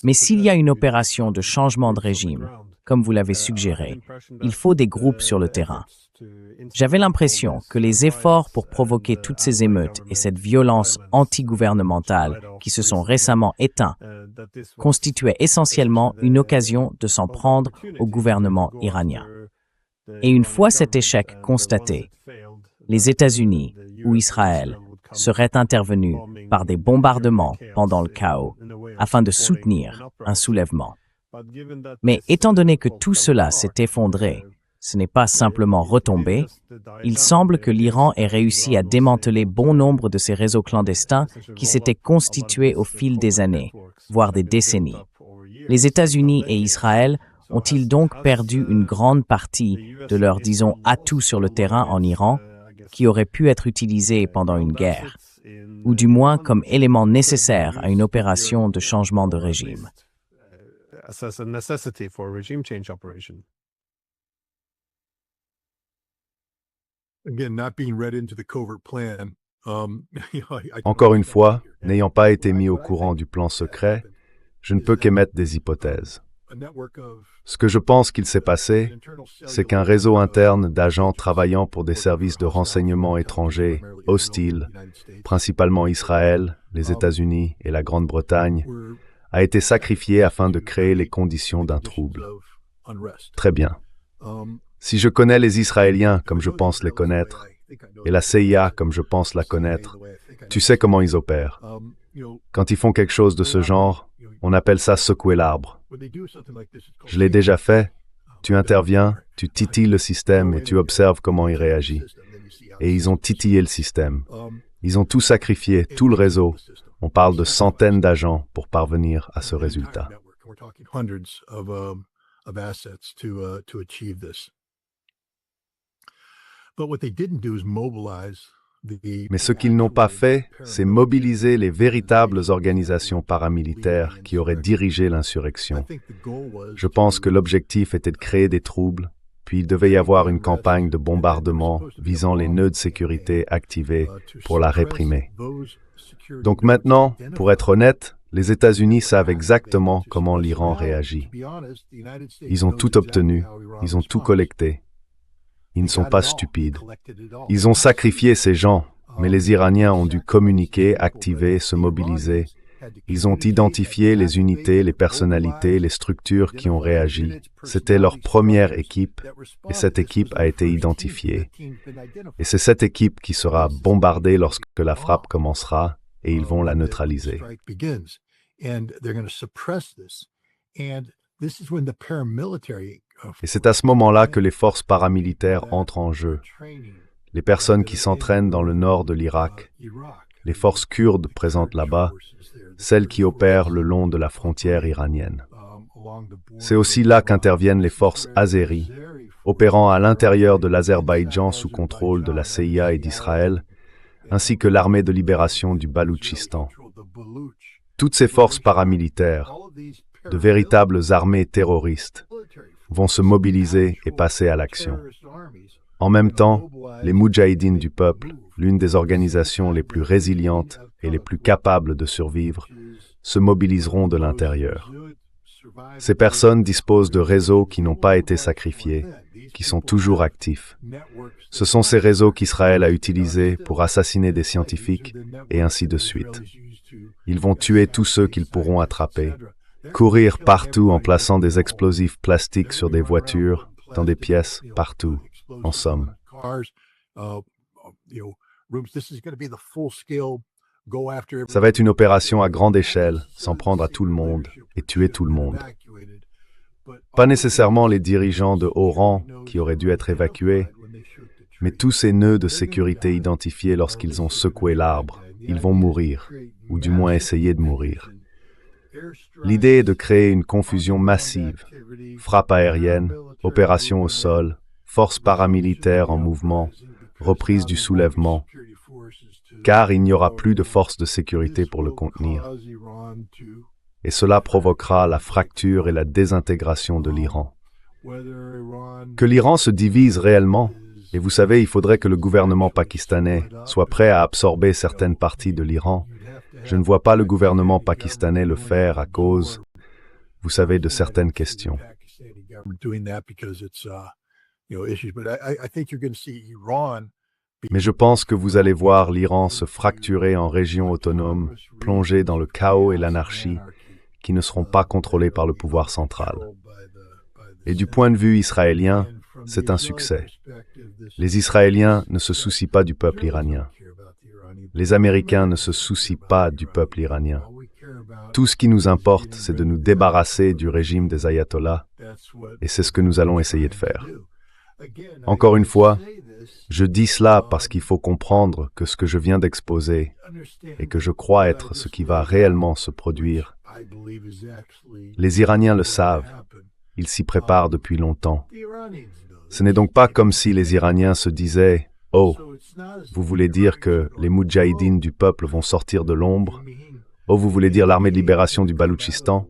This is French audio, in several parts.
Mais s'il y a une opération de changement de régime, comme vous l'avez suggéré, il faut des groupes sur le terrain. J'avais l'impression que les efforts pour provoquer toutes ces émeutes et cette violence antigouvernementale qui se sont récemment éteints constituaient essentiellement une occasion de s'en prendre au gouvernement iranien. Et une fois cet échec constaté, les États-Unis ou Israël seraient intervenus par des bombardements pendant le chaos afin de soutenir un soulèvement. Mais étant donné que tout cela s'est effondré, ce n'est pas simplement retombé, il semble que l'Iran ait réussi à démanteler bon nombre de ces réseaux clandestins qui s'étaient constitués au fil des années, voire des décennies. Les États-Unis et Israël ont-ils donc perdu une grande partie de leurs, disons, atouts sur le terrain en Iran, qui auraient pu être utilisés pendant une guerre, ou du moins comme élément nécessaire à une opération de changement de régime? Encore une fois, n'ayant pas été mis au courant du plan secret, je ne peux qu'émettre des hypothèses. Ce que je pense qu'il s'est passé, c'est qu'un réseau interne d'agents travaillant pour des services de renseignement étrangers hostiles, principalement Israël, les États-Unis et la Grande-Bretagne, a été sacrifié afin de créer les conditions d'un trouble. Très bien. Si je connais les Israéliens comme je pense les connaître, et la CIA comme je pense la connaître, tu sais comment ils opèrent. Quand ils font quelque chose de ce genre, on appelle ça secouer l'arbre. Je l'ai déjà fait. Tu interviens, tu titilles le système et tu observes comment il réagit. Et ils ont titillé le système. Ils ont tout sacrifié, tout le réseau. On parle de centaines d'agents pour parvenir à ce résultat. Mais ce qu'ils n'ont pas fait, c'est mobiliser les véritables organisations paramilitaires qui auraient dirigé l'insurrection. Je pense que l'objectif était de créer des troubles, puis il devait y avoir une campagne de bombardement visant les nœuds de sécurité activés pour la réprimer. Donc maintenant, pour être honnête, les États-Unis savent exactement comment l'Iran réagit. Ils ont tout obtenu, ils ont tout collecté. Ils ne sont pas stupides. Ils ont sacrifié ces gens, mais les Iraniens ont dû communiquer, activer, se mobiliser. Ils ont identifié les unités, les personnalités, les structures qui ont réagi. C'était leur première équipe, et cette équipe a été identifiée. Et c'est cette équipe qui sera bombardée lorsque la frappe commencera, et ils vont la neutraliser. Et c'est à ce moment-là que les forces paramilitaires entrent en jeu. Les personnes qui s'entraînent dans le nord de l'Irak, les forces kurdes présentes là-bas, celles qui opèrent le long de la frontière iranienne. C'est aussi là qu'interviennent les forces azéries, opérant à l'intérieur de l'Azerbaïdjan sous contrôle de la CIA et d'Israël, ainsi que l'armée de libération du Baloutchistan. Toutes ces forces paramilitaires, de véritables armées terroristes, vont se mobiliser et passer à l'action. En même temps, les Moudjahidines du peuple, l'une des organisations les plus résilientes et les plus capables de survivre, se mobiliseront de l'intérieur. Ces personnes disposent de réseaux qui n'ont pas été sacrifiés, qui sont toujours actifs. Ce sont ces réseaux qu'Israël a utilisés pour assassiner des scientifiques et ainsi de suite. Ils vont tuer tous ceux qu'ils pourront attraper, courir partout en plaçant des explosifs plastiques sur des voitures, dans des pièces, partout, en somme. Ça va être une opération à grande échelle, s'en prendre à tout le monde et tuer tout le monde. Pas nécessairement les dirigeants de haut rang qui auraient dû être évacués, mais tous ces nœuds de sécurité identifiés lorsqu'ils ont secoué l'arbre, ils vont mourir, ou du moins essayer de mourir. L'idée est de créer une confusion massive, frappe aérienne, opération au sol, forces paramilitaires en mouvement, reprise du soulèvement, car il n'y aura plus de forces de sécurité pour le contenir. Et cela provoquera la fracture et la désintégration de l'Iran. Que l'Iran se divise réellement, et vous savez, il faudrait que le gouvernement pakistanais soit prêt à absorber certaines parties de l'Iran, Je ne vois pas le gouvernement pakistanais le faire à cause, vous savez, de certaines questions. Mais je pense que vous allez voir l'Iran se fracturer en régions autonomes, plongées dans le chaos et l'anarchie, qui ne seront pas contrôlées par le pouvoir central. Et du point de vue israélien, c'est un succès. Les Israéliens ne se soucient pas du peuple iranien. Les Américains ne se soucient pas du peuple iranien. Tout ce qui nous importe, c'est de nous débarrasser du régime des ayatollahs, et c'est ce que nous allons essayer de faire. Encore une fois, je dis cela parce qu'il faut comprendre que ce que je viens d'exposer et que je crois être ce qui va réellement se produire, les Iraniens le savent, ils s'y préparent depuis longtemps. Ce n'est donc pas comme si les Iraniens se disaient « Oh, vous voulez dire que les Moudjahidines du peuple vont sortir de l'ombre? Oh, vous voulez dire l'armée de libération du Baloutchistan ?»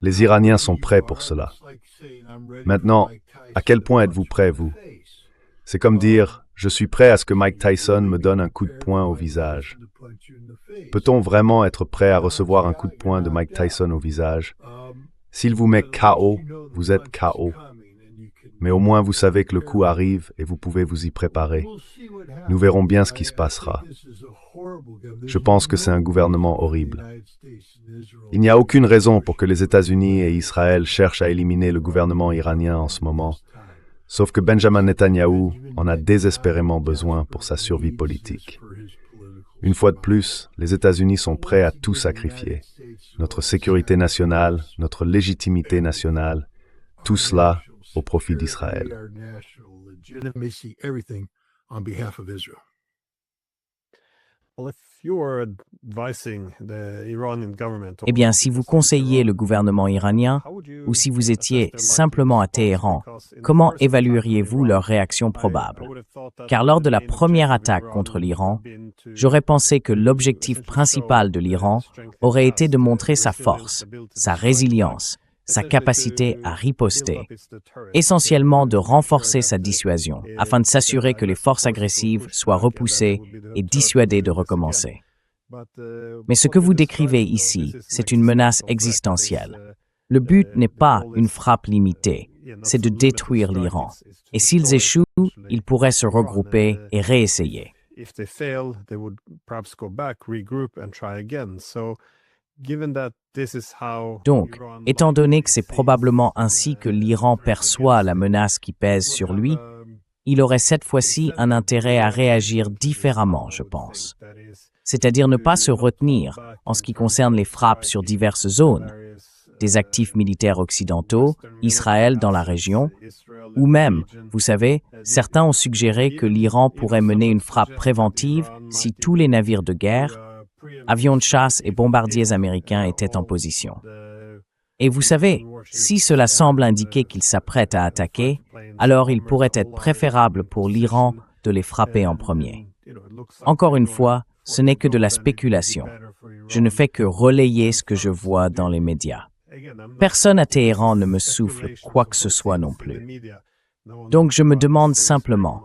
Les Iraniens sont prêts pour cela. Maintenant, à quel point êtes-vous prêts, vous? C'est comme dire, je suis prêt à ce que Mike Tyson me donne un coup de poing au visage. Peut-on vraiment être prêt à recevoir un coup de poing de Mike Tyson au visage? S'il vous met KO, vous êtes KO. Mais au moins vous savez que le coup arrive et vous pouvez vous y préparer. Nous verrons bien ce qui se passera. Je pense que c'est un gouvernement horrible. Il n'y a aucune raison pour que les États-Unis et Israël cherchent à éliminer le gouvernement iranien en ce moment, sauf que Benjamin Netanyahou en a désespérément besoin pour sa survie politique. Une fois de plus, les États-Unis sont prêts à tout sacrifier. Notre sécurité nationale, notre légitimité nationale, tout cela au profit d'Israël. Eh bien, si vous conseilliez le gouvernement iranien, ou si vous étiez simplement à Téhéran, comment évalueriez-vous leur réaction probable? Car lors de la première attaque contre l'Iran, j'aurais pensé que l'objectif principal de l'Iran aurait été de montrer sa force, sa résilience, sa capacité à riposter, essentiellement de renforcer sa dissuasion, afin de s'assurer que les forces agressives soient repoussées et dissuadées de recommencer. Mais ce que vous décrivez ici, c'est une menace existentielle. Le but n'est pas une frappe limitée, c'est de détruire l'Iran. Et s'ils échouent, ils pourraient se regrouper et réessayer. Donc, étant donné que c'est probablement ainsi que l'Iran perçoit la menace qui pèse sur lui, il aurait cette fois-ci un intérêt à réagir différemment, je pense. C'est-à-dire ne pas se retenir en ce qui concerne les frappes sur diverses zones, des actifs militaires occidentaux, Israël dans la région, ou même, vous savez, certains ont suggéré que l'Iran pourrait mener une frappe préventive si tous les navires de guerre, avions de chasse et bombardiers américains étaient en position. Et vous savez, si cela semble indiquer qu'ils s'apprêtent à attaquer, alors il pourrait être préférable pour l'Iran de les frapper en premier. Encore une fois, ce n'est que de la spéculation. Je ne fais que relayer ce que je vois dans les médias. Personne à Téhéran ne me souffle quoi que ce soit non plus. Donc je me demande simplement,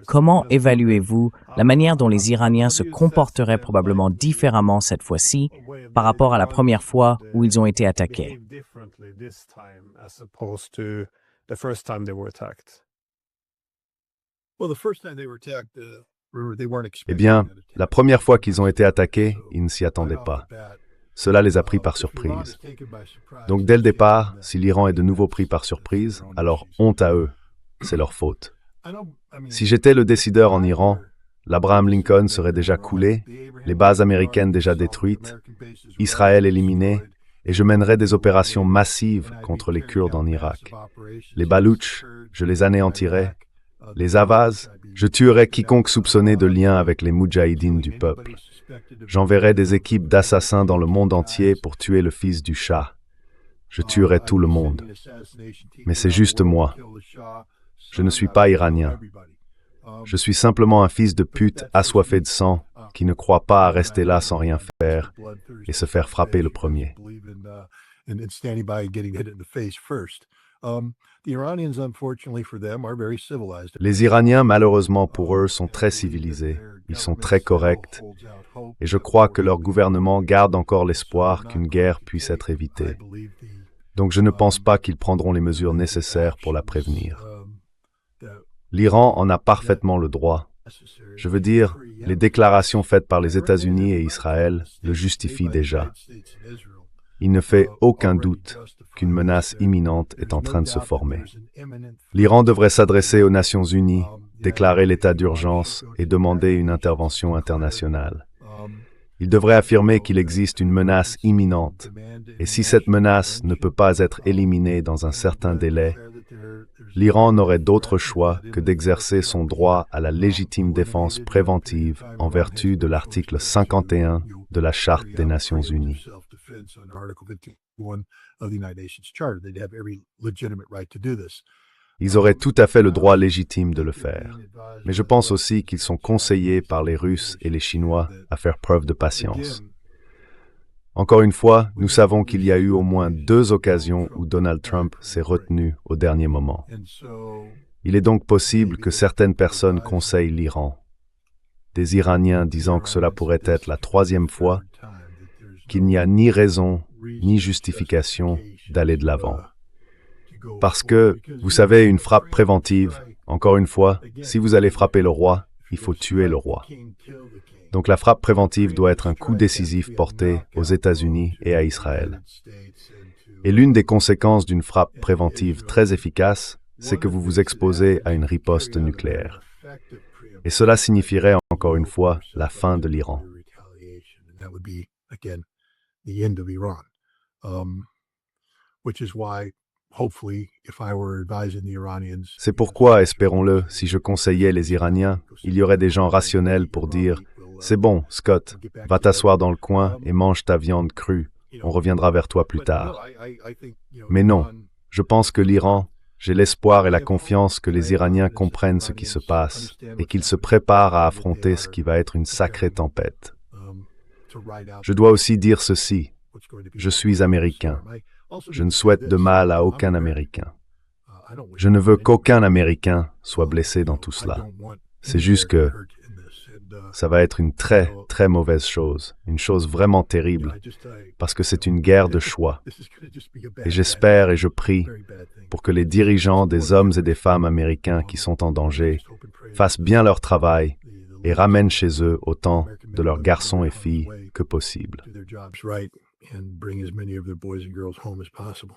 comment évaluez-vous la manière dont les Iraniens se comporteraient probablement différemment cette fois-ci par rapport à la première fois où ils ont été attaqués? Eh bien, la première fois qu'ils ont été attaqués, ils ne s'y attendaient pas. Cela les a pris par surprise. Donc dès le départ, si l'Iran est de nouveau pris par surprise, alors honte à eux, c'est leur faute. Si j'étais le décideur en Iran, l'Abraham Lincoln serait déjà coulé, les bases américaines déjà détruites, Israël éliminé, et je mènerais des opérations massives contre les Kurdes en Irak. Les Baloutches, je les anéantirais. Les Avaz, je tuerais quiconque soupçonné de lien avec les Moudjahidines du peuple. J'enverrais des équipes d'assassins dans le monde entier pour tuer le fils du Shah. Je tuerais tout le monde. Mais c'est juste moi. Je ne suis pas iranien. Je suis simplement un fils de pute assoiffé de sang qui ne croit pas à rester là sans rien faire et se faire frapper le premier. Les Iraniens, malheureusement pour eux, sont très civilisés. Ils sont très corrects. Et je crois que leur gouvernement garde encore l'espoir qu'une guerre puisse être évitée. Donc je ne pense pas qu'ils prendront les mesures nécessaires pour la prévenir. L'Iran en a parfaitement le droit. Je veux dire, les déclarations faites par les États-Unis et Israël le justifient déjà. Il ne fait aucun doute qu'une menace imminente est en train de se former. L'Iran devrait s'adresser aux Nations Unies, déclarer l'état d'urgence et demander une intervention internationale. Il devrait affirmer qu'il existe une menace imminente, et si cette menace ne peut pas être éliminée dans un certain délai, l'Iran n'aurait d'autre choix que d'exercer son droit à la légitime défense préventive en vertu de l'article 51 de la Charte des Nations Unies. Ils auraient tout à fait le droit légitime de le faire. Mais je pense aussi qu'ils sont conseillés par les Russes et les Chinois à faire preuve de patience. Encore une fois, nous savons qu'il y a eu au moins 2 occasions où Donald Trump s'est retenu au dernier moment. Il est donc possible que certaines personnes conseillent l'Iran. Des Iraniens disant que cela pourrait être la 3e fois, qu'il n'y a ni raison ni justification d'aller de l'avant. Parce que, vous savez, une frappe préventive, encore une fois, si vous allez frapper le roi, il faut tuer le roi. Donc la frappe préventive doit être un coup décisif porté aux États-Unis et à Israël. Et l'une des conséquences d'une frappe préventive très efficace, c'est que vous vous exposez à une riposte nucléaire. Et cela signifierait, encore une fois, la fin de l'Iran. C'est pourquoi, espérons-le, si je conseillais les Iraniens, il y aurait des gens rationnels pour dire « C'est bon, Scott, va t'asseoir dans le coin et mange ta viande crue, on reviendra vers toi plus tard. » Mais non, je pense que l'Iran, j'ai l'espoir et la confiance que les Iraniens comprennent ce qui se passe et qu'ils se préparent à affronter ce qui va être une sacrée tempête. Je dois aussi dire ceci, je suis américain. Je ne souhaite de mal à aucun Américain. Je ne veux qu'aucun Américain soit blessé dans tout cela. C'est juste que ça va être une très, très mauvaise chose, une chose vraiment terrible, parce que c'est une guerre de choix. Et j'espère et je prie pour que les dirigeants des hommes et des femmes américains qui sont en danger fassent bien leur travail et ramènent chez eux autant de leurs garçons et filles que possible. And bring as many of their boys and girls home as possible.